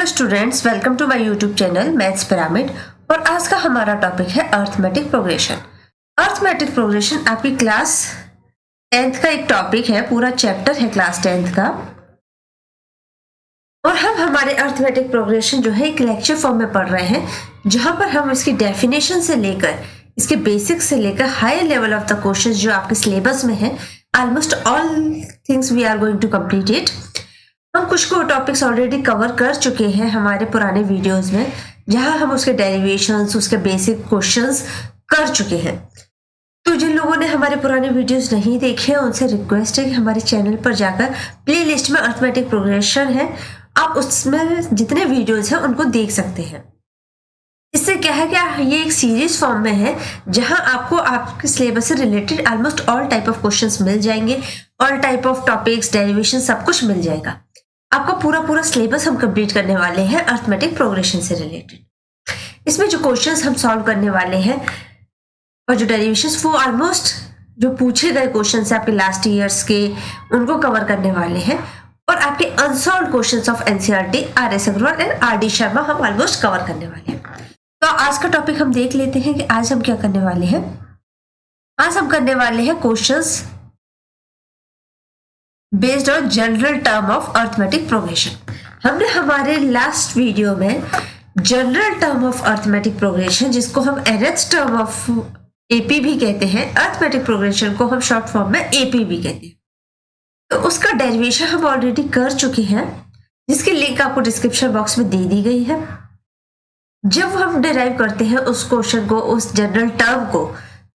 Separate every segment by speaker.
Speaker 1: Hello students, welcome to my YouTube channel maths pyramid. और आज का हमारा टॉपिक है अर्थमेटिक प्रोग्रेशन। अर्थमेटिक प्रोग्रेशन आपकी क्लास 10th का एक टॉपिक है, पूरा चैप्टर है क्लास 10th का। और हम हमारे अर्थमेटिक प्रोग्रेशन जो है एक लेक्चर फॉर्म में पढ़ रहे हैं, जहां पर हम इसकी डेफिनेशन से लेकर इसके बेसिक्स से लेकर higher level of the questions जो आपके सिलेबस में है, almost all things we are going to complete it. हम कुछ को टॉपिक्स ऑलरेडी कवर कर चुके हैं हमारे पुराने वीडियोस में, जहां हम उसके डेरिवेशंस, उसके बेसिक क्वेश्चंस कर चुके हैं। तो जिन लोगों ने हमारे पुराने वीडियोस नहीं देखे हैं, उनसे रिक्वेस्ट है कि हमारे चैनल पर जाकर प्लेलिस्ट में अर्थमेटिक प्रोग्रेशन है, आप उसमें जितने वीडियोस हैं उनको देख सकते हैं। इससे क्या है कि ये एक सीरीज फॉर्म में है, जहां आपको आपके सिलेबस से related almost all type of questions मिल जाएंगे, all type of topics, derivation सब कुछ मिल जाएगा। आपका पूरा सिलेबस हम कंप्लीट करने वाले हैं अर्थमेटिक प्रोग्रेशन से रिलेटेड। इसमें जो क्वेश्चंस हम सॉल्व करने वाले हैं और जो डेरिवेशंस, वो ऑलमोस्ट जो पूछे गए क्वेश्चंस आपके लास्ट ईयर्स के, उनको कवर करने वाले हैं। और आपके unsolved questions of NCERT, R S. Agarwal and R D. Sharma हम ऑलमोस्ट कवर करने वाले हैं। तो आज का टॉपिक हम देख लेते हैं कि आज हम क्या करने वाले हैं। आज हम करने वाले हैं questions based on general term of arithmetic progression. हमने हमारे लास्ट वीडियो में general term of arithmetic progression, जिसको हम nth टर्म ऑफ एपी भी कहते हैं, अर्थमेटिक प्रोग्रेशन को हम शॉर्ट फॉर्म में एपी भी कहते हैं, तो उसका डेरिवेशन हम ऑलरेडी कर चुके हैं, जिसकी लिंक आपको डिस्क्रिप्शन बॉक्स में दे दी गई है। जब हम डिराइव करते हैं उस क्वेश्चन को, उस जनरल टर्म को,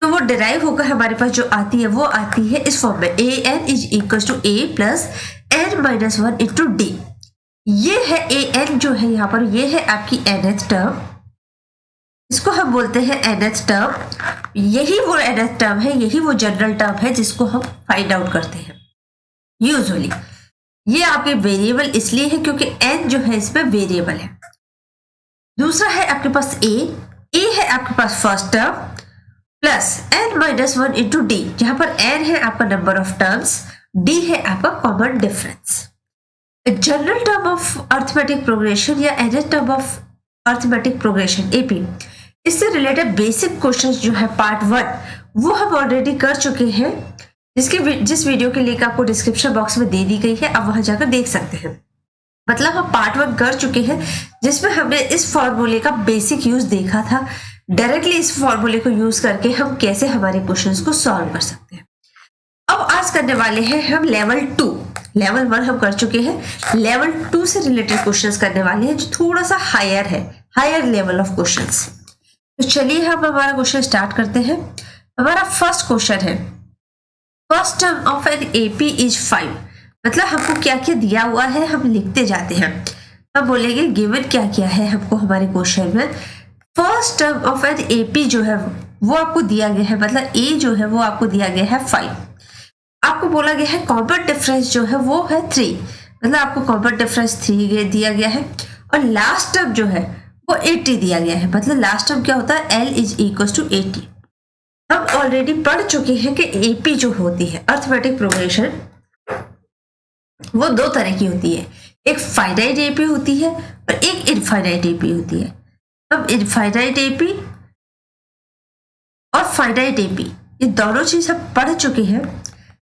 Speaker 1: तो वो डिराइव होकर हमारे पास जो आती है वो आती है इस फॉर्म में, a n is equal to a plus n minus one into D. ये है ए एन जो है यहाँ पर, ये है आपकी nth टर्म, इसको हम बोलते हैं nth टर्म। यही वो nth टर्म है, यही वो जनरल टर्म है जिसको हम फाइंड आउट करते हैं यूजुअली। ये आपके वेरिएबल इसलिए है क्योंकि n जो है इसमें वेरिएबल है। दूसरा है आपके पास ए है आपके पास first term plus n minus one into d, जहां पर n है आपका नंबर ऑफ टर्म्स, d है आपका common difference. General term of arithmetic progression या nth term of arithmetic progression AP, इससे रिलेटेड बेसिक क्वेश्चंस जो है पार्ट 1, वो हम ऑलरेडी कर चुके हैं, जिस वीडियो की लिंक आपको डिस्क्रिप्शन बॉक्स में दे दी गई है, आप वहां जाकर देख सकते हैं। मतलब हम पार्ट 1 कर चुके हैं, जिसमें हमने इस फॉर्मूले का बेसिक यूज देखा था। डायरेक्टली इस फॉर्मूले को यूज करके हम कैसे हमारे क्वेश्चंस को सॉल्व कर सकते हैं। अब आज करने वाले हैं हम लेवल 2। लेवल 1 हम कर चुके हैं, लेवल 2 से रिलेटेड क्वेश्चंस करने वाले हैं, जो थोड़ा सा हायर है, हायर लेवल ऑफ क्वेश्चंस। तो चलिए हम हमारा क्वेश्चन स्टार्ट करते हैं। हमारा फर्स्ट क्वेश्चन है, first term of an AP is 5। मतलब हमको क्या क्या दिया हुआ है हम लिखते जाते हैं। हम बोलेंगे गिवन क्या क्या है हमको हमारे क्वेश्चन में। First term of an AP जो है वो आपको दिया गया है, मतलब ए जो है वो आपको दिया गया है 5। आपको बोला गया है कॉमन डिफरेंस जो है वो है 3, मतलब आपको कॉमन डिफरेंस 3 दिया गया है। और लास्ट टर्म जो है वो 80 दिया गया है, मतलब लास्ट टर्म क्या होता है, L इज इक्वल टू 80। हम ऑलरेडी पढ़ चुके हैं कि एपी जो होती है अर्थमेटिक प्रोग्रेशन, वो 2 तरह की होती है, एक फाइनाइट एपी होती है और एक इनफाइनाइट एपी होती है। हम इनफाइनाइट एपी और फाइनाइट एपी ये दोनों चीज हम पढ़ चुके हैं।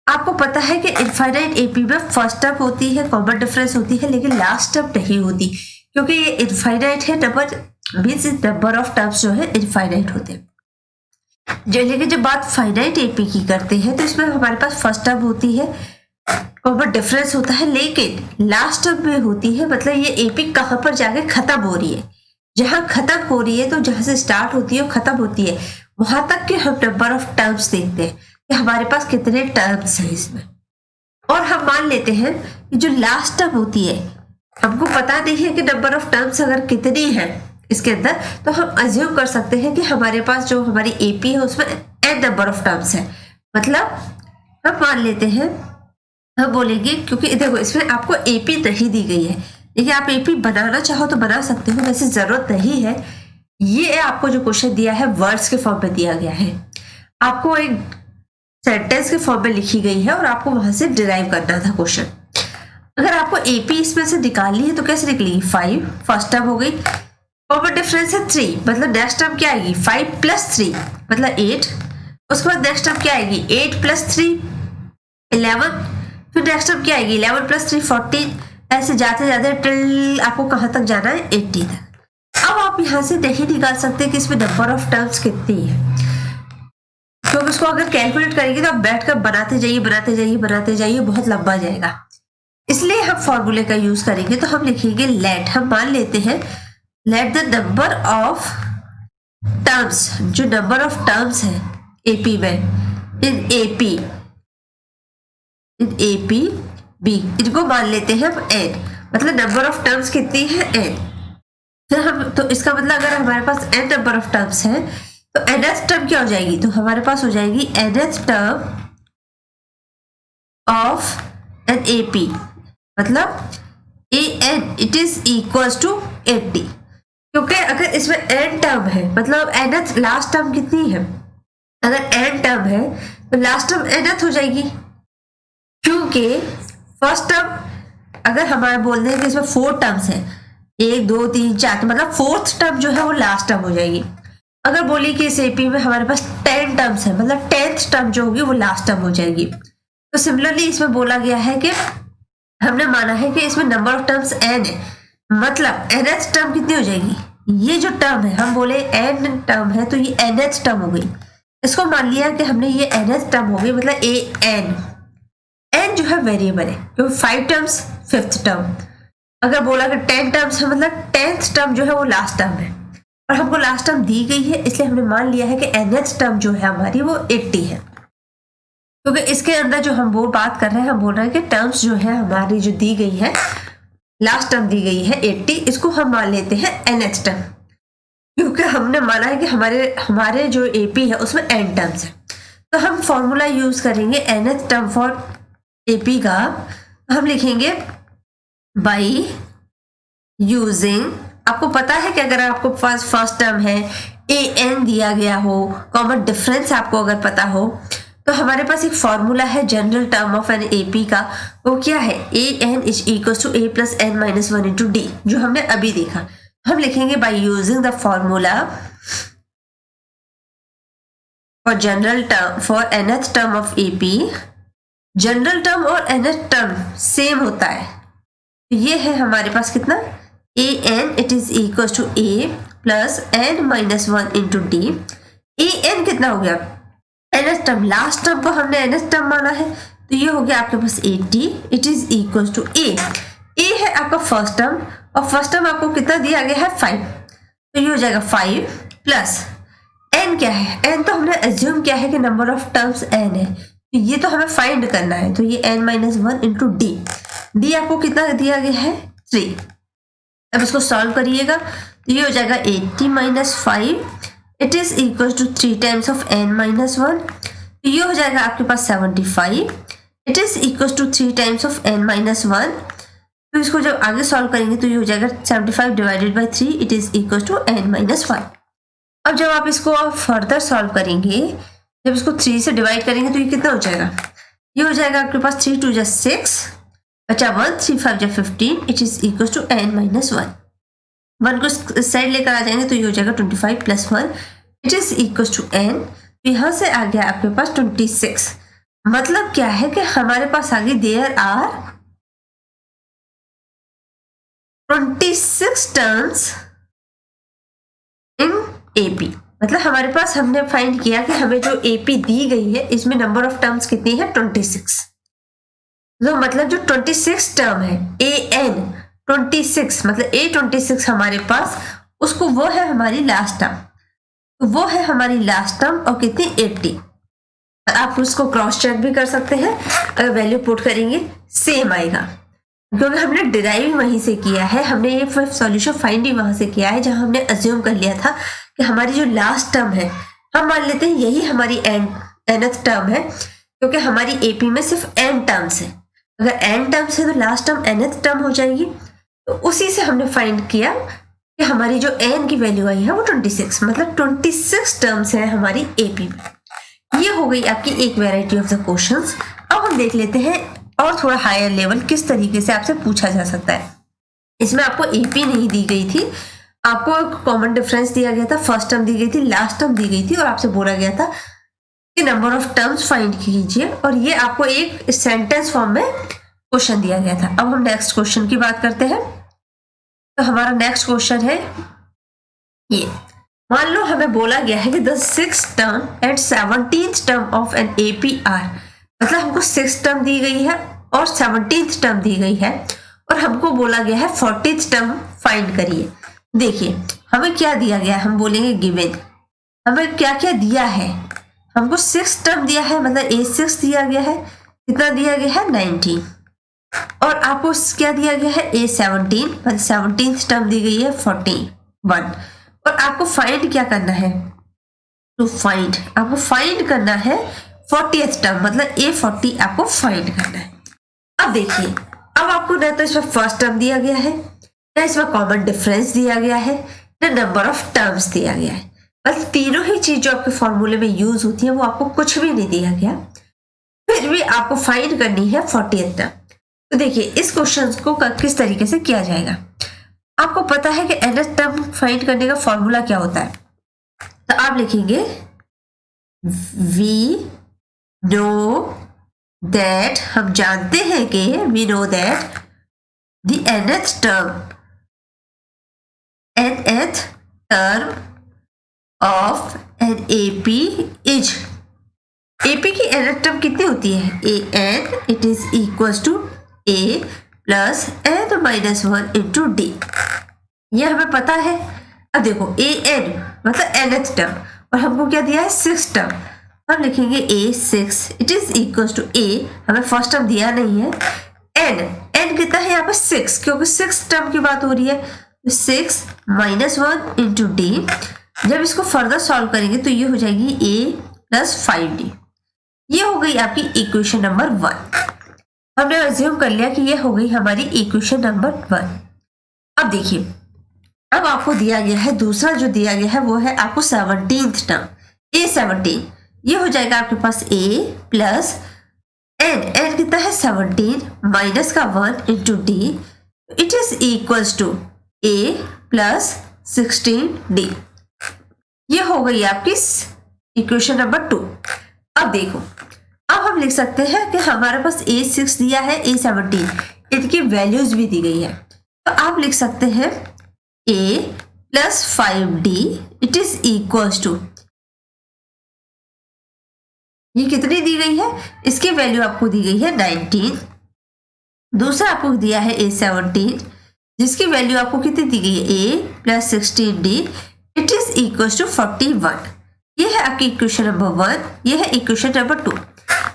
Speaker 1: आपको पता है कि इनफाइनाइट एपी में फर्स्ट टर्म होती है, कॉमन डिफरेंस होती है, लेकिन लास्ट टर्म नहीं होती, क्योंकि ये इनफाइनाइट है, नंबर ऑफ टर्म्स जो है इनफाइनाइट होते हैं। लेकिन जब बात फाइनाइट एपी की करते हैं तो इसमें हमारे पास फर्स्ट टर्म होती है, कॉमन डिफरेंस होता है, लेकिन लास्ट टर्म में होती है। मतलब ये एपी कहाँ पर जाके खत्म हो रही है, जहां खत्म हो रही है, तो जहां से स्टार्ट होती है और खत्म होती है, वहां तक के हम नंबर ऑफ टर्म्स देखते हैं कि हमारे पास कितने टर्म्स हैं इसमें। और हम मान लेते हैं कि जो लास्ट टर्म होती है, हमको पता नहीं है कि नंबर ऑफ टर्म्स अगर कितनी है इसके अंदर, तो हम अज्यूम कर सकते हैं कि हमारे पास जो हमारी एपी है उसमें n नंबर ऑफ टर्म्स है। मतलब हम मान लेते हैं, हम बोलेंगे, क्योंकि देखो इसमें आपको एपी नहीं दी गई है, देखिए आप एपी बनाना चाहो तो बना सकते हो, वैसे जरूरत नहीं है। ये आपको जो क्वेश्चन दिया है वर्ड्स के फॉर्म में दिया गया है, आपको एक सेंटेंस के फॉर्म में लिखी गई है और आपको वहां से डिराइव करना था क्वेश्चन। अगर आपको एपी इसमें से निकालनी है तो कैसे निकलेगी, 5 फर्स्ट टर्म हो गई, कॉमन डिफरेंस है 3, मतलब नेक्स्ट टर्म क्या आएगी 5 + 3 मतलब 8, उसके बाद नेक्स्ट टर्म क्या आएगी 8 + 3 11, फिर नेक्स्ट टर्म क्या आएगी 11 + 3 14, ऐसे जाते जाते टिल आपको कहाँ तक जाना है 80 तक। अब आप यहाँ से नहीं निकाल सकते कि इसमें नंबर ऑफ टर्म्स कितनी है, क्योंकि इसको अगर कैलकुलेट करेंगे तो आप बैठकर बनाते जाइए, बहुत लंबा जाएगा। इसलिए हम फॉर्मूले का यूज करेंगे, तो हम लिखेंगे लेट, हम मान लेते हैं let the number of terms, जो नंबर ऑफ टर्म्स है एपी में, इन एपी बी, इनको मान लेते हैं हम एन, मतलब नंबर ऑफ टर्म्स कितनी है एन। फिर हम तो इसका मतलब अगर हमारे पास एन नंबर ऑफ टर्म्स है तो nth टर्म क्या हो जाएगी, तो हमारे पास हो जाएगी nth term of an AP, मतलब an it is equals to 80, क्योंकि अगर इसमें n टर्म है मतलब nth लास्ट टर्म कितनी है, अगर n टर्म है तो लास्ट टर्म nth हो जाएगी, क्योंकि फर्स्ट टर्म अगर हमारा बोल दें कि इसमें 4 टर्म्स है 1 2 3 4, मतलब फोर्थ टर्म जो है वो लास्ट टर्म हो जाएगी। अगर बोली कि इस एपी में हमारे पास 10 टर्म्स है मतलब 10th टर्म जो होगी वो लास्ट टर्म हो जाएगी। तो सिमिलरली इसमें बोला गया है कि हमने माना है कि इसमें नंबर ऑफ टर्म्स n है, मतलब nth टर्म कितनी हो जाएगी, ये जो टर्म है हम बोले n टर्म है तो ये nth टर्म हो गई, इसको मान लिया कि हमने ये nth टर्म हो गई, मतलब n जो है वेरिएबल है क्योंकि 5 टर्म्स 5th टर्म, अगर बोला कि 10 टर्म्स है मतलब 10th टर्म जो है वो लास्ट टर्म है, और हमको लास्ट टर्म दी गई है इसलिए हमने मान लिया है कि nth टर्म जो है हमारी वो 80 है, क्योंकि इसके अंदर जो हम वो बात कर रहे हैं, हम बोल रहे हैं कि टर्म्स जो है हमारी जो दी गई है लास्ट टर्म दी गई है 80, इसको हम मान लेते हैं nth टर्म, क्योंकि हमने माना है कि हमारे जो एपी है उसमें n टर्म्स है। तो हम फॉर्मूला यूज करेंगे nth टर्म फॉर एपी का, हम लिखेंगे बाई यूजिंग, आपको पता है कि अगर आपको पास फर्स्ट टर्म है an दिया गया हो, कॉमन डिफरेंस आपको अगर पता हो, तो हमारे पास एक फॉर्मूला है general term of an AP का, वो क्या है an is equal to a plus n minus 1 into D, जो हमने अभी देखा। हम लिखेंगे by using the formula for general term for nth term of AP, general term और nth टर्म सेम होता है, तो ये है हमारे पास कितना an it is equal to a plus n minus 1 into D. an कितना हो गया nth टर्म, लास्ट टर्म को हमने nth टर्म माना है, तो ये हो गया आपके पास 80 it is equal to a है आपका फर्स्ट टर्म, और फर्स्ट टर्म आपको कितना दिया गया है 5, तो ये हो जाएगा 5 प्लस n क्या है, n तो हमने एज्यूम किया है कि नंबर ऑफ टर्म्स n है, तो ये तो हमें फाइंड करना है, तो ये n माइनस 1 इंटू डी आपको कितना दिया गया है 3। अब इसको सॉल्व करिएगा तो ये हो जाएगा 80 minus 5 it is equal to 3 times of n minus 1, तो ये हो जाएगा आपके पास 75 it is equal to 3 times of n minus 1, तो इसको जब आगे सॉल्व करेंगे तो ये हो जाएगा 75 divided by 3 it is equal to n minus 5। अब जब आप इसको फर्दर सॉल्व करेंगे, जब इसको 3 से डिवाइड करेंगे तो ये कितना हो जाएगा, ये हो जाएगा आपके पास 3 2 6 बचा 1 3 5 15 it is equal to n minus 1, 1 को साइड लेकर आ जाएंगे तो ये हो जाएगा 25 plus 1 it is equal to n, तो यहाँ से आ गया आपके पास 26, मतलब क्या है कि हमारे पास आगे there are 26 terms in AP, मतलब हमारे पास हमने फाइंड किया कि हमें जो एपी दी गई है इसमें नंबर ऑफ टर्म्स कितनी है 26, तो मतलब जो 26 टर्म है an 26 मतलब a26 हमारे पास, उसको वो है हमारी लास्ट टर्म, तो वो है हमारी लास्ट टर्म और कितनी 80। आप उसको क्रॉस चेक भी कर सकते हैं, अगर वैल्यू पुट करेंगे सेम आएगा, क्योंकि हमने डिराइव वहीं से किया है, हमने ये सॉल्यूशन फाइंड ही वहां से किया है जहां हमने अज्यूम कर लिया था कि हमारी जो लास्ट टर्म है हम मान लेते हैं यही हमारी nth टर्म है, क्योंकि हमारी एपी में सिर्फ n टर्म्स है, अगर n टर्म्स है तो लास्ट टर्म nth टर्म हो जाएगी, तो उसी से हमने फाइंड किया कि हमारी जो n की वैल्यू आई है वो 26, मतलब 26 टर्म्स है हमारी एपी में। ये हो गई आपकी एक वैरायटी ऑफ द क्वेश्चंस। अब हम देख लेते हैं और थोड़ा हायर लेवल किस तरीके से आपसे पूछा जा सकता है। इसमें आपको एपी नहीं दी गई थी, आपको एक कॉमन डिफरेंस दिया गया था, फर्स्ट टर्म दी गई थी, लास्ट टर्म दी गई थी और आपसे बोला गया था कि नंबर ऑफ टर्म्स फाइंड कीजिए और ये आपको एक सेंटेंस फॉर्म में क्वेश्चन दिया गया था। अब हम नेक्स्ट क्वेश्चन की बात करते हैं। तो हमारा नेक्स्ट क्वेश्चन है ये, मान लो हमें बोला गया है कि the 6th term and 17th term of an APR, मतलब हमको 6th टर्म दी गई है और 17th टर्म दी गई है और हमको बोला गया है 40th टर्म फाइंड करिए। देखिए हमें क्या दिया गया है, हम बोलेंगे गिवन, हमें क्या क्या दिया है। हमको 6th टर्म दिया है, मतलब A6 दिया गया है, कितना दिया गया है 19, और आपको क्या दिया गया है A17, मतलब 17th टर्म दी गई है 41, और आपको फाइंड क्या करना है, टू फाइंड, आपको फाइंड करना है 40th टर्म, मतलब A40 आपको फाइंड करना है। अब देखिए, अब आपको ना तो इसमें फर्स्ट टर्म दिया गया है, ना इसमें कॉमन डिफरेंस दिया गया है, ना नंबर ऑफ टर्म्स दिया गया है, बस तीनों ही चीज जो आपके फॉर्मूले में यूज होती है वो आपको कुछ भी नहीं दिया गया, फिर भी आपको फाइंड करनी है 40th टर्म। तो देखिए इस क्वेश्चन को किस तरीके से किया जाएगा। आपको पता है कि nth टर्म फाइंड करने का फॉर्मूला क्या होता है, तो आप लिखेंगे वी नो दैट, हम जानते हैं कि we know that the nth term of an AP is, AP की nth टर्म कितनी होती है an, it is equals to A plus n-1 into D, ये हमें पता है। अब देखो an मतलब nth टर्म और हमको क्या दिया है 6th टर्म, हम लिखेंगे A6 it is equals to A, हमें फर्स्ट टर्म दिया नहीं है, n कितना है यहाँ पे 6, क्योंकि 6th टर्म की बात हो रही है, 6 -1 इंटू D। जब इसको फर्दर सॉल्व करेंगे तो ये हो जाएगी A प्लस 5D, ये हो गई आपकी इक्वेशन नंबर 1। हमने अज्यूम कर लिया कि ये हो गई हमारी इक्वेशन नंबर 1। अब देखिए, अब आपको दिया गया है दूसरा जो दिया गया है वो है आपको 17th टर्म A17, ये हो जाएगा आपके पास A प्लस n कितना है 17 माइनस का 1 into D, it is equals to A plus 16D, ये हो गई आपकी इक्वेशन नंबर 2। अब देखो, अब हम लिख सकते हैं कि हमारे पास A6 दिया है, A17, इनकी वैल्यूज भी दी गई है, तो आप लिख सकते हैं A plus 5D it is equals to, ये कितनी दी गई है, इसकी वैल्यू आपको दी गई है 19, दूसरा आपको दिया है A17 जिसकी वैल्यू आपको कितनी दी गई है A plus 16D it is equals to 41, ये है आपकी इक्वेशन नंबर 1, ये है इक्वेशन नंबर 2।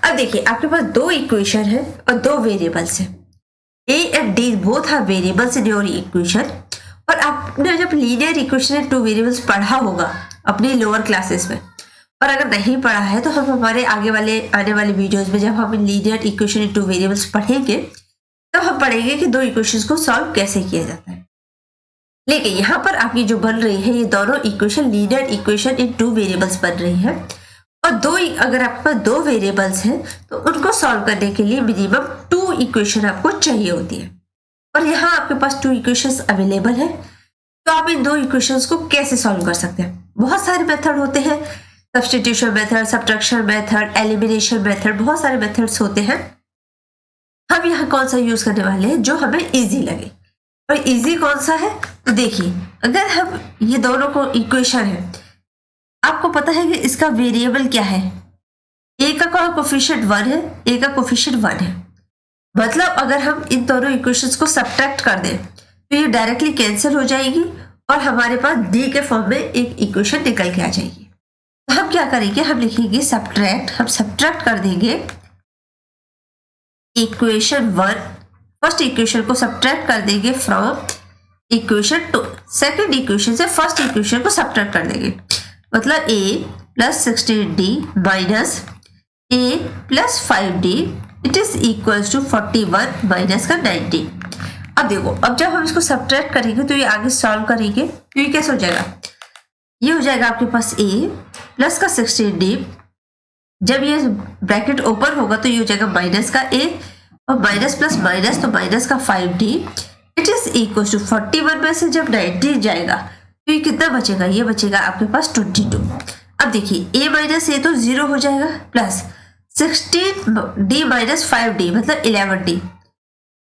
Speaker 1: अब देखिए आपके पास दो इक्वेशन है और दो वेरिएबल्स है, A and D both are variables in your equation, और आपने जब linear equation and two variables पढ़ा होगा अपने लोअर क्लासेस में, और अगर नहीं पढ़ा है तो हम हमारे आगे वाले आने वाले वीडियोस में जब हम linear equation in two variables पढ़ेंगे तब हम पढ़ेंगे कि दो इक्वेशंस को सॉल्व कैसे किया जाता है। लेकिन यहाँ पर आपकी जो बन रही है ये दोनों equation linear equation in two variables बन रही है, और अगर आपके पास दो वेरिएबल्स हैं तो उनको सॉल्व करने के लिए मिनिमम 2 इक्वेशन आपको चाहिए होती है, और यहाँ आपके पास 2 इक्वेशंस अवेलेबल है। तो आप इन दो इक्वेशंस को कैसे सॉल्व कर सकते हैं, बहुत सारे मेथड होते हैं, substitution method, subtraction method, elimination method, बहुत सारे मेथड्स होते हैं। हम यहाँ कौन सा यूज करने वाले हैं जो हमें इजी लगे, और इजी कौन सा है, तो देखिए अगर हम ये दोनों को इक्वेशन है, आपको पता है कि इसका वेरिएबल क्या है, ए का कोफिशिएंट 1 है, ए का कोफिशिएंट 1 है, मतलब अगर हम इन दोनों इक्वेशंस को सब्ट्रैक्ट कर दें तो ये डायरेक्टली कैंसिल हो जाएगी और हमारे पास डी के फॉर्म में एक इक्वेशन निकल के आ जाएगी। तो हम क्या करेंगे, हम लिखेंगे सब्ट्रैक्ट, हम सब्ट्रैक्ट कर देंगे इक्वेशन 1, फर्स्ट इक्वेशन को सब्ट्रैक्ट कर देंगे फ्रॉम इक्वेशन 2, सेकेंड इक्वेशन से फर्स्ट इक्वेशन को सब्ट्रैक्ट कर देंगे, मतलब a plus 16D minus a plus 5D it is equals to 41 minus का 90। अब देखो, अब जब हम इसको सब्ट्रैक्ट करेंगे तो ये आगे सॉल्व करेंगे तो ये कैसे हो जाएगा, ये हो जाएगा आपके पास a प्लस का 16D, जब ये ब्रैकेट ओपन होगा तो ये हो जाएगा माइनस का a और माइनस प्लस माइनस तो माइनस का 5d it is equal to 41 में से जब 19 जाएगा तो ये कितना बचेगा, ये बचेगा आपके पास 22। अब देखिए a माइनस ए तो 0 हो जाएगा प्लस 16d माइनस 5d मतलब 11d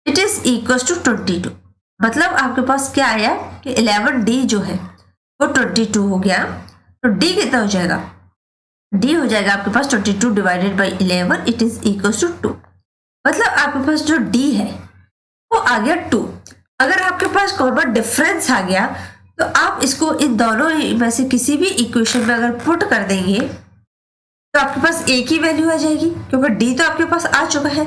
Speaker 1: it is equal to 22। मतलब आपके पास क्या आया कि 11d जो है वो 22 हो गया। तो d कितना हो जाएगा, d हो जाएगा आपके पास 22 divided by 11 it is equal to 2। मतलब आपके पास जो d है वो आ गया 2। अगर आपके पास कॉमन डिफरेंस आ गया तो आप इसको इन दोनों में से किसी भी इक्वेशन में अगर पुट कर देंगे तो आपके पास एक ही वैल्यू आ जाएगी, क्योंकि d तो आपके पास आ चुका है,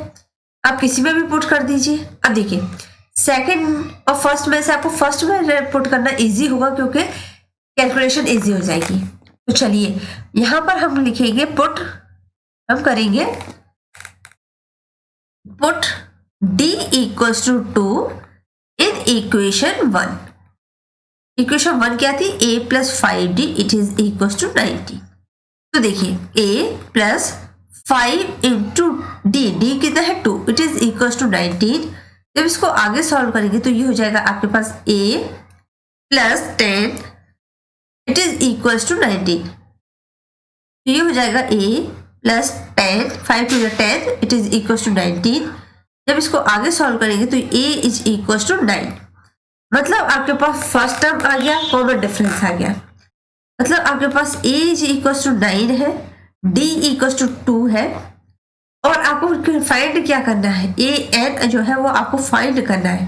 Speaker 1: आप किसी में भी पुट कर दीजिए। अब देखिए सेकंड और फर्स्ट में से आपको फर्स्ट में पुट करना इजी होगा क्योंकि कैलकुलेशन इजी हो जाएगी। तो चलिए यहां पर हम लिखेंगे पुट, हम करेंगे put d equals to 2 in equation 1। Equation 1 क्या थी, a plus 5d it is equals to 90। तो देखिए a plus 5 into D, D कितना है 2 इट इज इक्वल्स टू 19। जब इसको आगे सॉल्व करेंगे तो ये हो जाएगा आपके पास a plus 10 it is equals to 19। तो ये हो जाएगा a plus 10 5 to 10 it is equals to 19। जब इसको आगे सॉल्व करेंगे तो a इज इक्वल्स टू 9। मतलब आपके पास फर्स्ट टर्म आ गया, कॉमन डिफरेंस आ गया। मतलब आपके पास a इज इक्वल्स टू 9 है, d इक्वल्स टू 2 है और आपको फाइंड क्या करना है, a n जो है वो आपको फाइंड करना है।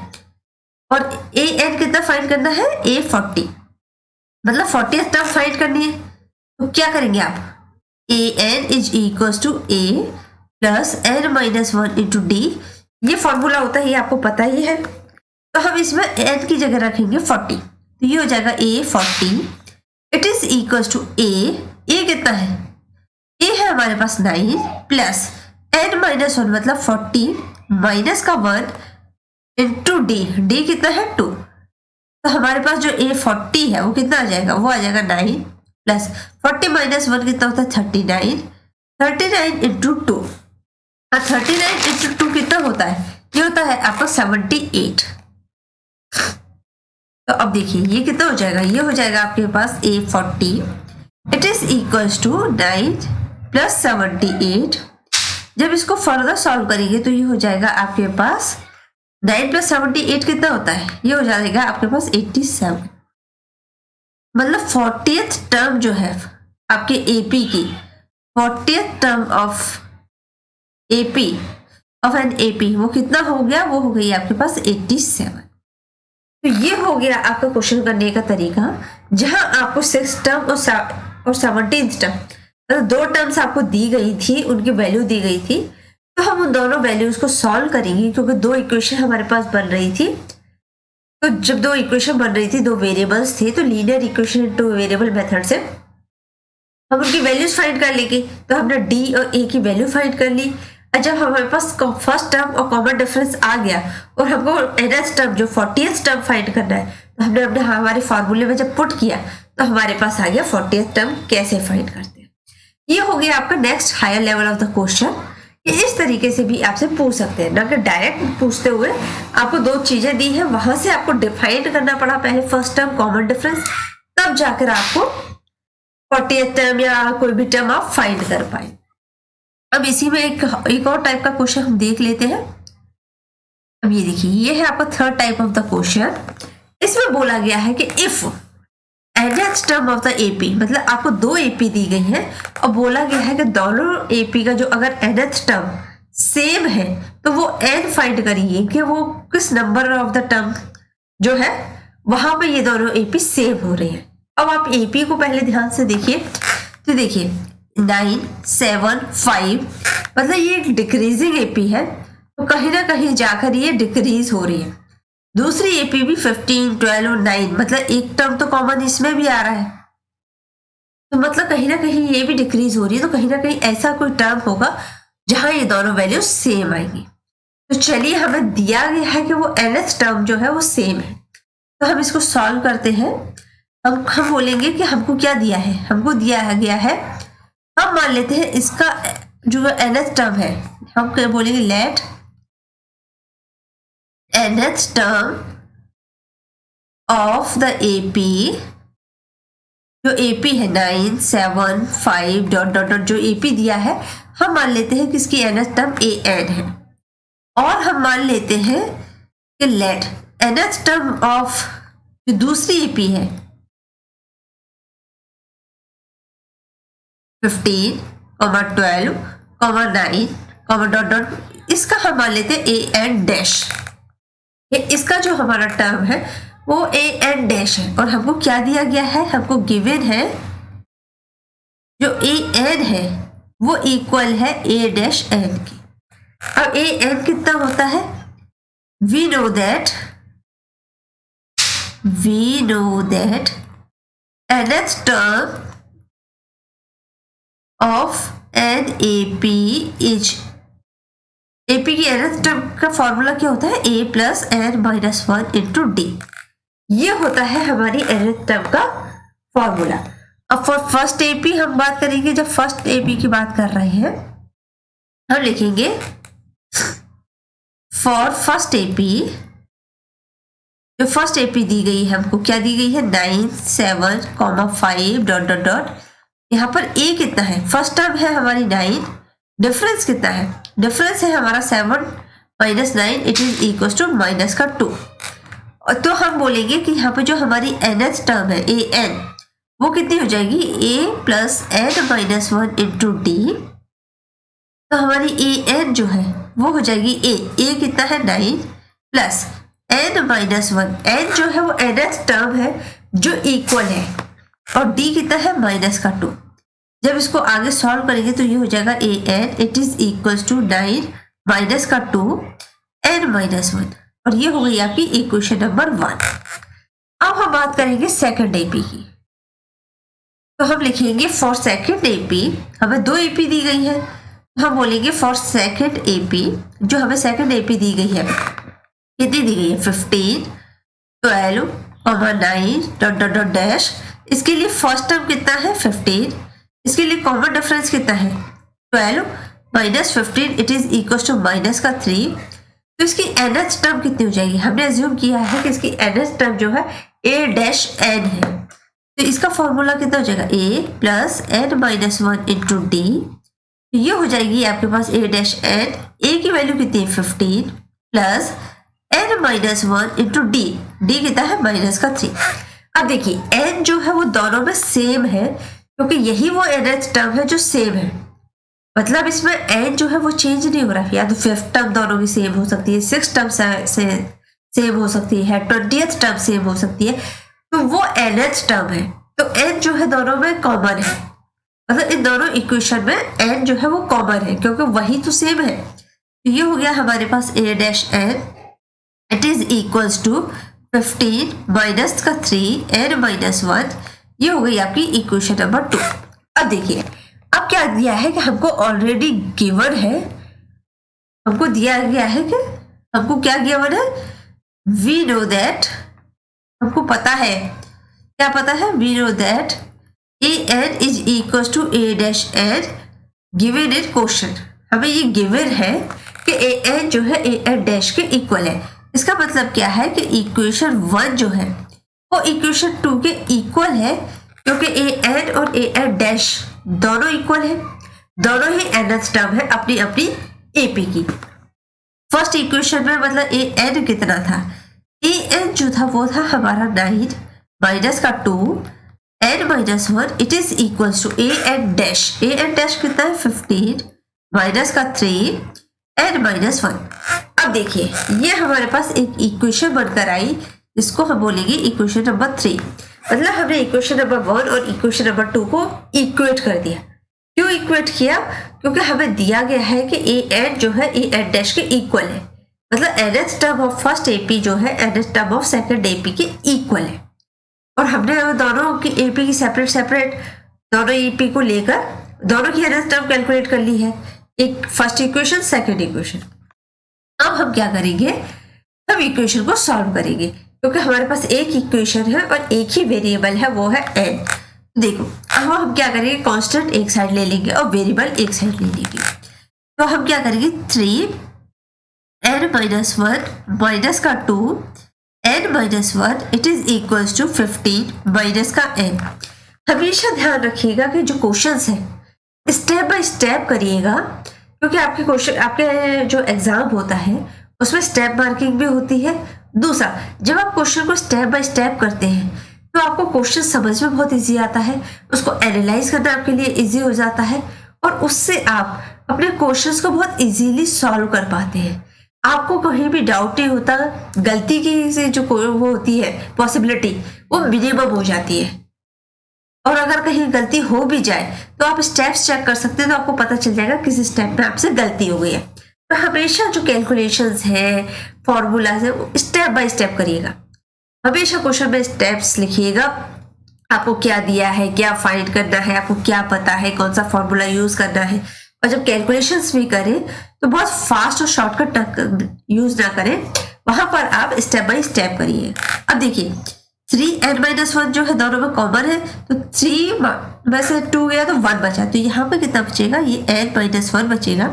Speaker 1: और a n कितना फाइंड करना है, a 40 मतलब 40th टर्म फाइंड करनी है। तो क्या करेंगे आप, a n is equals to a plus n minus 1 into D. ये फॉर्मूला होता है, ये आपको पता ही है। तो हम इसमें n की जगह रखेंगे 40। तो ये हो जाएगा a 40 it is equals to a कितना है, a है हमारे पास 9 प्लस n माइनस 1 मतलब 40 माइनस का 1 इंटू डी, डी कितना है 2। तो हमारे पास जो a 40 है वो कितना आ जाएगा, वो आ जाएगा 9 प्लस 40 माइनस 1 कितना होता है 39, 39 इंटू 2 और 39 इंटू 2 कितना होता है, ये होता है आपका 78। तो अब देखिए ये कितना हो जाएगा, ये हो जाएगा आपके पास a 40 it is equals to 9 plus 78। जब इसको फर्दर सॉल्व करेंगे तो ये हो जाएगा आपके पास 9 प्लस 78 कितना होता है, ये हो जाएगा आपके पास 87। मतलब 40th टर्म जो है आपके एपी की, 40th term of AP of an AP वो कितना हो गया, वो हो गई आपके पास 87। तो ये हो गया आपका क्वेश्चन करने का तरीका, जहां आपको 6th टर्म और 17th टर्म मतलब 2 टर्म्स आपको दी गई थी, उनकी वैल्यू दी गई थी। तो हम उन दोनों वैल्यूज को सॉल्व करेंगे क्योंकि 2 इक्वेशन हमारे पास बन रही थी। तो जब 2 इक्वेशन बन रही थी, 2 वेरिएबल्स थे, तो linear equation two variable method से हम उनकी वैल्यूज फाइंड कर लेंगे। तो हमने डी और ए की वैल्यू फाइंड कर ली। और जब हमारे पास फर्स्ट टर्म और कॉमन डिफरेंस आ गया और हमको nth टर्म जो 40th टर्म फाइंड करना है, तो हमने अपने हमारे फॉर्मूले में जब पुट किया तो हमारे पास आ गया 40th टर्म कैसे फाइंड करते हैं। ये हो गया आपका next higher level of the question. ये इस तरीके से भी आपसे पूछ सकते हैं, ना कि डायरेक्ट पूछते हुए आपको 2 चीजें दी है, वहां से आपको डिफाइन करना पड़ा पहले फर्स्ट टर्म कॉमन डिफरेंस, तब जाकर आपको 40th टर्म या कोई भी टर्म आप फाइंड कर पाए। अब इसी में एक और टाइप का क्वेश्चन हम देख लेते हैं। अब ये देखिए, ये है आपका third type of the question. इसमें बोला गया है कि if nth term of the AP, मतलब आपको 2 एपी दी गई है और बोला गया है कि दोनों एपी का जो अगर nth टर्म सेम है तो वो n फाइंड करिए कि वो किस नंबर ऑफ द टर्म जो है वहां पे ये दोनों एपी सेम हो रहे हैं। अब आप एपी को पहले ध्यान से देखिए। तो देखिए 9 7 5 मतलब ये एक डिक्रीजिंग एपी है, तो कहीं ना कहीं जाकर ये डिक्रीज हो रही है। दूसरी एपी भी 15 12 और 9 मतलब एक टर्म तो कॉमन इसमें भी आ रहा है, तो मतलब कहीं ना कहीं ये भी डिक्रीज हो रही है। तो कहीं ना कहीं ऐसा कोई टर्म होगा जहां ये दोनों वैल्यू सेम आएंगी। तो चलिए हमें दिया गया है कि वो nth टर्म जो है वो सेम है, तो हम इसको सॉल्व करते हैं। हम बोलेंगे कि हमको क्या दिया है, हमको दिया गया है, हम मान लेते हैं इसका जो nth टर्म है, हम क्या बोलेंगे, let nth term of the AP, जो एपी है 9 7 5 डॉट डॉट डॉट, जो एपी दिया है हम मान लेते हैं कि इसकी nth टर्म an है, और हम मान लेते हैं कि लेट nth टर्म ऑफ जो दूसरी एपी है 15, 12, 9, डॉट डॉट, इसका हम मान लेते हैं an डैश। इसका जो हमारा टर्म है वो an डैश है, और हमको क्या दिया गया है, हमको गिवन है जो an है वो इक्वल है a डैश n की। अब an कितना होता है, we know that nth term of an AP is, AP की nth टर्म का फॉर्मूला क्या होता है, a plus n minus 1 into D. ये होता है हमारी nth टर्म का फॉर्मूला। अब फॉर फर्स्ट एपी हम बात करेंगे, जब फर्स्ट एपी की बात कर रहे हैं हम लिखेंगे फॉर फर्स्ट एपी, जो फर्स्ट एपी दी गई है हमको क्या दी गई है 9 7, 5 डॉट डॉट डॉट, यहाँ पर a कितना है, फर्स्ट टर्म है हमारी 9, डिफरेंस कितना है, डिफरेंस है हमारा 7 minus 9, it is equal to minus का 2। तो हम बोलेंगे कि यहाँ पे जो हमारी nth टर्म है an वो कितनी हो जाएगी, a plus n minus 1 into D. तो हमारी an जो है वो हो जाएगी a कितना है 9 प्लस n माइनस 1, n जो है वो nth टर्म है जो इक्वल है, और d कितना है माइनस का 2। जब इसको आगे सॉल्व करेंगे तो ये हो जाएगा an, it is equal to 9 minus का 2 n माइनस 1, और ये हो गई आपकी इक्वेशन नंबर 1। अब हम बात करेंगे सेकंड एपी की। तो हम लिखेंगे फॉर सेकंड एपी, हमें 2 एपी दी गई है, हम बोलेंगे फॉर सेकंड एपी, जो हमें सेकंड एपी दी गई है कितनी दी गई है 15, 12, 9 डॉट डॉट डॉट डैश। इसके लिए फर्स्ट टर्म कितना है 15, इसके लिए कॉमन डिफरेंस कितना है 12 minus 15, it is equal to minus का 3। तो इसकी nth टर्म कितनी हो जाएगी, हमने अज्यूम किया है कि इसकी nth टर्म जो है a डैश n है, तो इसका फॉर्मूला कितना हो जाएगा a plus n minus 1 into D. ये हो जाएगी आपके पास a डैश n, a की वैल्यू कितनी है 15 plus n minus 1 into D, D कितना है माइनस का 3। अब देखिए n जो है वो दोनों में सेम है, क्योंकि यही वो nth टर्म है जो सेम है, मतलब इसमें n जो है वो चेंज नहीं हो रहा। या तो 5th टर्म दोनों की सेम हो सकती है, 6th टर्म से सेम हो सकती है, 20th टर्म सेम हो सकती है, तो वो nth टर्म है। तो n जो है दोनों में कॉमन है, मतलब इन दोनों इक्वेशन में n जो है वो कॉमन है, क्योंकि वही तो सेम है। तो ये हो गया हमारे पास a dash n, it is equals to 15 minus का 3 n माइनस 1। ये हो गई आपकी इक्वेशन नंबर 2। अब देखिए अब क्या दिया है कि हमको ऑलरेडी गिवन है, हमको दिया गया है कि हमको क्या गिवन है, वी नो दैट, हमको पता है, क्या पता है, we know that an is equal to a dash n given in question. हमें ये गिवन है कि an जो है an डैश के इक्वल है। इसका मतलब क्या है कि इक्वेशन 1 जो है वो इक्वेशन 2 के इक्वल है, क्योंकि an और an डैश दोनों इक्वल है, दोनों ही nth टर्म है अपनी अपनी एपी की। फर्स्ट इक्वेशन में मतलब an कितना था, an जो था वो था हमारा 9 माइनस का 2 n minus 1, it is equal to an dash कितना है 15 माइनस का 3 n माइनस 1। अब देखिए ये हमारे पास एक इक्वेशन बनकर आई, इसको हम बोलेंगे इक्वेशन नंबर 3। मतलब हमने इक्वेशन नंबर 1 और इक्वेशन नंबर 2 को इक्वेट कर दिया। क्यों इक्वेट किया, क्योंकि हमें दिया गया है कि an जो है an डैश के इक्वल है, मतलब nth term of first AP जो है nth term of second AP के इक्वल है। और हमने दोनों की एपी की सेपरेट दोनों एपी को लेकर दोनों की nth टर्म कैलकुलेट कर ली है, एक फर्स्ट इक्वेशन सेकंड इक्वेशन। अब हम क्या करेंगे, हम इक्वेशन को सॉल्व करेंगे, क्योंकि हमारे पास एक इक्वेशन है और एक ही वेरिएबल है, वो है n। देखो अब हम क्या करेंगे, कांस्टेंट एक साइड ले लेंगे और वेरिएबल एक साइड ले लेंगे। तो हम क्या करेंगे 3 n माइनस 1 माइनस का 2 n minus 1 it is equals to 15 minus का n। हमेशा ध्यान रखिएगा कि जो क्वेश्चंस है स्टेप बाय स्टेप करिएगा, क्योंकि आपके क्वेश्चन, आपके जो एग्जाम होता है उसमें स्टेप मार्किंग भी होती है। दूसरा, जब आप क्वेश्चन को स्टेप बाय स्टेप करते हैं तो आपको क्वेश्चन समझ में बहुत इजी आता है, उसको एनालाइज करना आपके लिए इजी हो जाता है और उससे आप अपने क्वेश्चंस को बहुत इजीली सॉल्व कर पाते हैं। आपको कहीं भी डाउट नहीं होता, गलती की से जो वो होती है पॉसिबिलिटी वो मिनिमम हो जाती है। और अगर कहीं गलती हो भी जाए तो आप स्टेप्स चेक कर सकते हैं, तो आपको पता चल जाएगा किस स्टेप में आपसे गलती हो गई है। तो हमेशा जो कैलकुलेशंस है, फॉर्मूलाज है, वो स्टेप बाय स्टेप करिएगा। हमेशा क्वेश्चन में स्टेप्स लिखिएगा, आपको क्या दिया है, क्या फाइंड करना है, आपको क्या पता है, कौन सा फॉर्मूला यूज करना है। और जब कैलकुलेशंस भी करें तो बहुत फास्ट और शॉर्टकट यूज ना करें, वहां पर आप स्टेप बाय स्टेप करिए। अब देखिए 3n-1 जो है दोनों में कॉमन है, तो 3 में से 2 गया तो 1 बचा, तो यहाँ पे कितना बचेगा, ये n-1 बचेगा।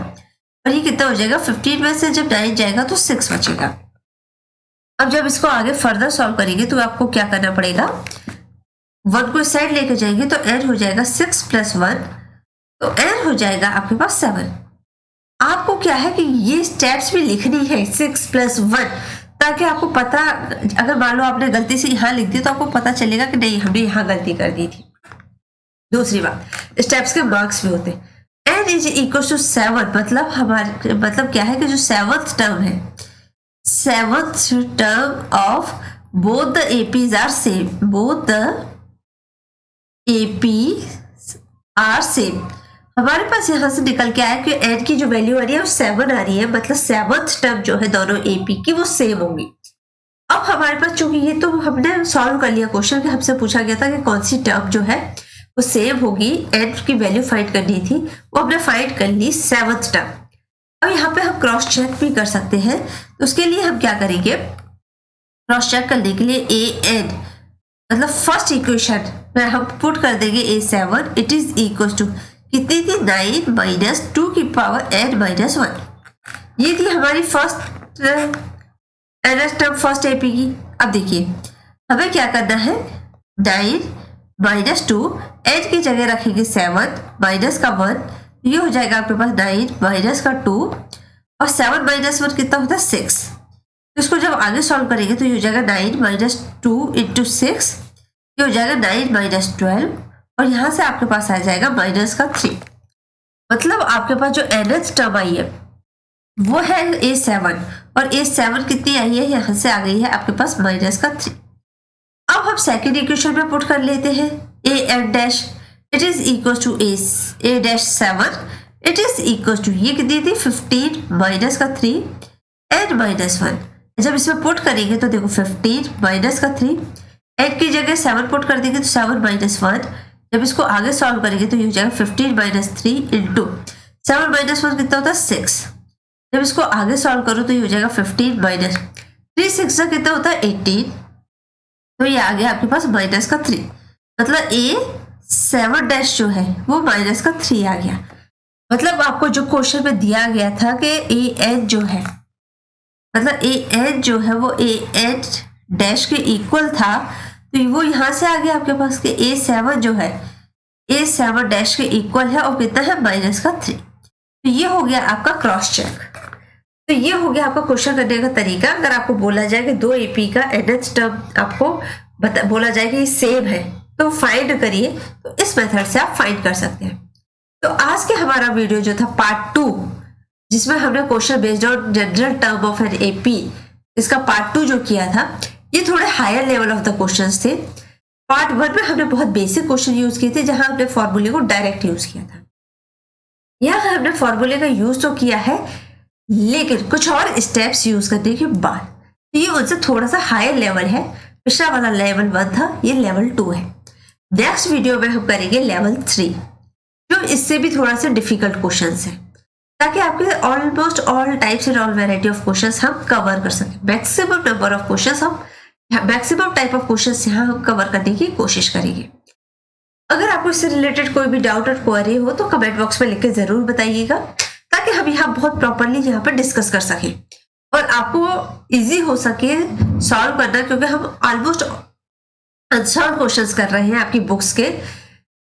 Speaker 1: और ये कितना हो जाएगा, 15 में से जब 9 जाएगा तो 6 बचेगा। अब जब इसको आगे फर्दर सॉल्व करेंगे तो आपको क्या करना पड़ेगा, 1 को साइड लेके जाएंगे तो n हो जाएगा 6 + 1, तो n हो जाएगा आपके पास 7। आपको क्या है कि ये स्टेप्स भी लिखनी है 6 + 1, ताकि आपको पता, अगर मान लो आपने गलती से यहाँ लिख दी तो आपको पता चलेगा कि नहीं हमने यहाँ गलती कर दी थी। दूसरी बात, स्टेप्स के मार्क्स भी होते हैं। n = 7 मतलब हमारे मतलब क्या है कि जो 7th टर्म है, 7th term of both the APs are same, both the APs are same. हमारे पास यहाँ से निकल के आया कि n की जो वैल्यू आ रही है वो 7 आ रही है, मतलब 7th टर्म जो है दोनों AP की वो सेम होंगी। अब हमारे पास, चूंकि ये तो हमने सॉल्व कर लिया क्वेश्चन, कि हमसे पूछा गया था कि कौन सी टर्म जो है वो सेम होगी, n की वैल्यू फाइंड करनी थी, वो हमने फाइंड कर ली 7th टर्म। अब यहाँ पे हम क्रॉस चेक भी कर सकते हैं, तो उसके लिए हम क्या करेंगे, क्रॉस चेक करने के लिए an मतलब फर्स्ट इक्वेशन में हम पुट कर देंगे a7 it is equal to कितनी थी, 9 माइनस 2 की पावर n-1। ये थी हमारी first nth term first AP की। अब देखिए हमें क्या करना है, 9 माइनस 2, n की जगह रखेंगे 7 माइनस का 1, ये हो जाएगा आपके पास 9 माइनस का 2 और 7 माइनस 1 कितना होता है 6। तो इसको जब आगे सॉल्व करेंगे तो ये हो जाएगा 9 माइनस 2 इंटू 6, ये हो जाएगा 9 माइनस 12 और यहाँ से आपके पास आ जाएगा माइनस का 3। मतलब आपके पास जो nth टर्म आई है वो है a7 और a7 कितनी आई है, यहाँ से आ गई है आपके पास माइनस का 3। अब हम सेकेंड इक्वेशन में पुट कर लेते हैं an' it is equal to a'7 it is equal to, ये कितनी थी 15 माइनस का 3 n-1। जब इसमें पुट करेंगे तो देखो 15 माइनस का 3, n की जगह 7 पुट कर देंगे तो 7 माइनस 1। जब इसको आगे सॉल्व करेंगे तो ये हो जाएगा 15 माइनस 3 इंटू 7 माइनस 1 कितना होता है 6। जब इसको आगे सॉल्व करो तो ये हो जाएगा 15 माइनस 3 6 का कितना होता है 18, तो ये आ गया आपके पास माइनस का 3। मतलब a7' जो है वो माइनस का 3 आ गया। मतलब आपको जो क्वेश्चन में दिया गया था कि an जो है, मतलब an जो है वो an' के इक्वल था, तो वो यहाँ से आ गया आपके पास कि a7 जो है a7' के इक्वल है और कितना है माइनस का 3। तो ये हो गया आपका क्रॉस चेक। तो ये हो गया आपका क्वेश्चन करने का तरीका। अगर आपको बोला जाए कि दो AP का nth टर्म आपको बोला जाए कि सेम है तो फाइंड करिए, तो इस मेथड से आप फाइंड कर सकते हैं। तो आज के हमारा वीडियो जो था पार्ट 2, जिसमें हमने question based on general term of an AP, इसका पार्ट 2 जो किया था, ये थोड़े higher level of the questions थे। पार्ट 1 में हमने बहुत बेसिक क्वेश्चन यूज किए थे, जहां हमने फॉर्मूले को डायरेक्ट यूज किया था। यहाँ हमने फॉर्मूले का यूज तो किया है, लेकिन कुछ और स्टेप्स यूज करने के बाद, तो ये उनसे थोड़ा सा हायर लेवल है। पिछला वाला लेवल 1 था, ये लेवल 2 है। नेक्स्ट वीडियो में हम करेंगे लेवल 3, जो इससे भी थोड़ा सा डिफिकल्ट क्वेश्चंस है, ताकि आपके almost all types and all variety of questions हम कवर कर सकें। मैक्सिमम नंबर ऑफ क्वेश्चंस हम, मैक्सिमम टाइप ऑफ क्वेश्चंस यहाँ हम कवर करने की कोशिश करेंगे। अगर आपको इससे रिलेटेड कोई भी डाउट और क्वेरी हो तो कमेंट बॉक्स में लिख के जरूर बताइएगा, ताकि हम यहाँ बहुत प्रॉपरली यहाँ पर डिस्कस कर सकें। और आपको इजी हो सके सॉल्व करना, क्योंकि हम ऑलमोस्ट अनसॉल्व क्वेश्चंस कर रहे हैं आपकी बुक्स के,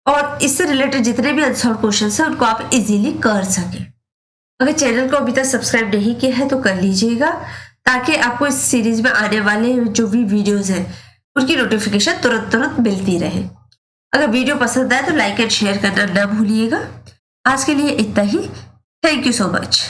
Speaker 1: और इससे रिलेटेड जितने भी अनसॉल्व क्वेश्चंस हैं उनको आप इजीली कर सकें। अगर चैनल को अभी तक सब्सक्राइब नहीं किया है तो कर लीजिएगा, ताकि आपको इस सीरीज में आने वाले जो भी वीडियोस हैं उनकी नोटिफिकेशन तुरंत तुरंत मिलती रहे। अगर वीडियो पसंद आए तो लाइक एंड शेयर करना ना भूलिएगा। आज के लिए इतना ही। Thank you so much.